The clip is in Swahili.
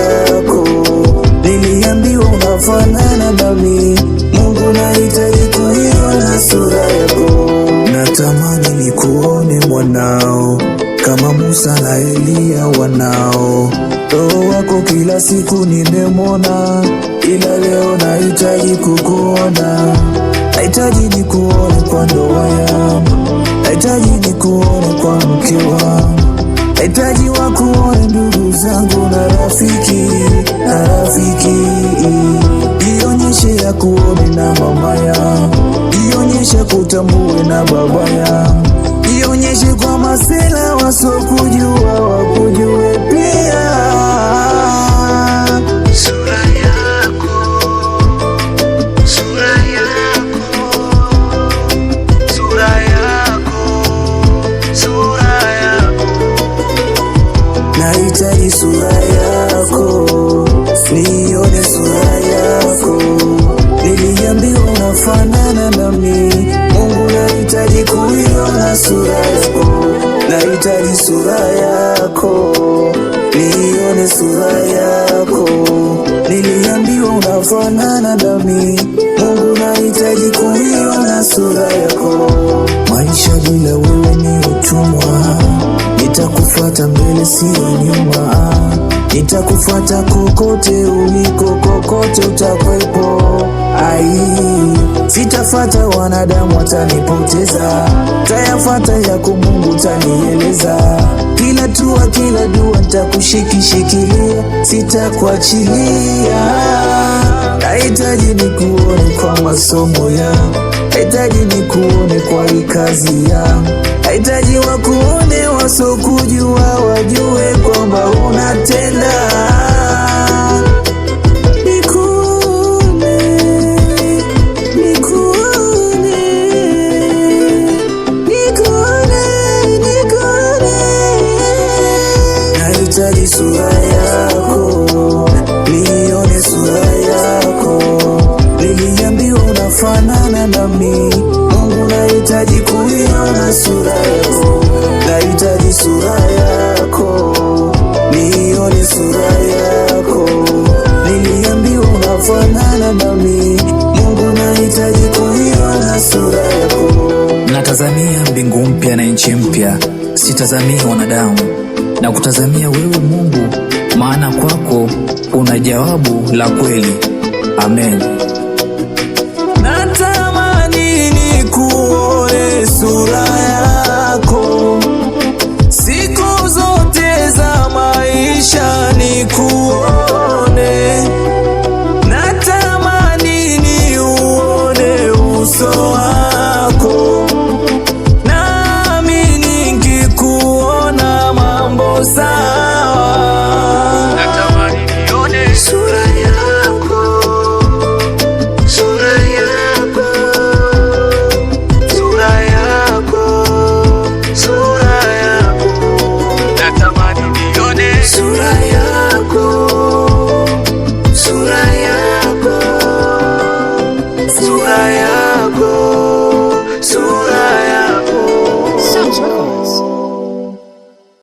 yako. Niliambiwa unafanana nami, Mungu nahitaji kuiona sura yako. Natamani nikuone mwanao, kama Musa na Elia wanao. Roho wako kila siku nimemwona, ila leo nahitaji kukuona. Nahitaji nikuone kwa ndoa yangu, nahitaji nikuone kwa mke wangu, nahitaji wakuone ndugu zangu na rafiki. Ionyeshe ya kuone na mama yangu, ionyeshe kutambue na baba yangu, ionyeshe kwa masela wasokujua wakujue pia. Sura yako, sura yako, sura yako, sura yako. Nahitaji sura yako, nione sura yako. Niliambiwa unafanana nami, Mungu nahitaji kuiona sura yako. Nahitaji sura yako, nione sura yako. Niliambiwa unafanana nami, Mungu nahitaji kuiona sura yako. Maisha bila wewe ni utumwa, nitakufuata mbele sio nyuma. Nitakufuata kokote uliko, kokote utakwepo. Sitafuata wanadamu watanipoteza, tayafuata yako Mungu tanieleza. Kila tua kila dua nitakushikilia, sitakuachilia. Nahitaji nikuone kwa masomo yangu, nahitaji nikuone kwa hii kazi yangu, nahitaji wakuone wasokujua wajue kwamba unatenda. Nahitaji sura yako, nione sura yako. Niliambiwa unafanana nami, Mungu nahitaji kuiona sura yako. Nahitaji sura yako, nione sura yako. Niliambiwa unafanana nami, Mungu nahitaji kuiona sura yako. Natazamia mbingu mpya na nchi mpya, sitazamia wanadamu, na kutazamia wewe Mungu, maana kwako una jawabu la kweli. Amen. Natamani nikuone sura yako, siku zote za maisha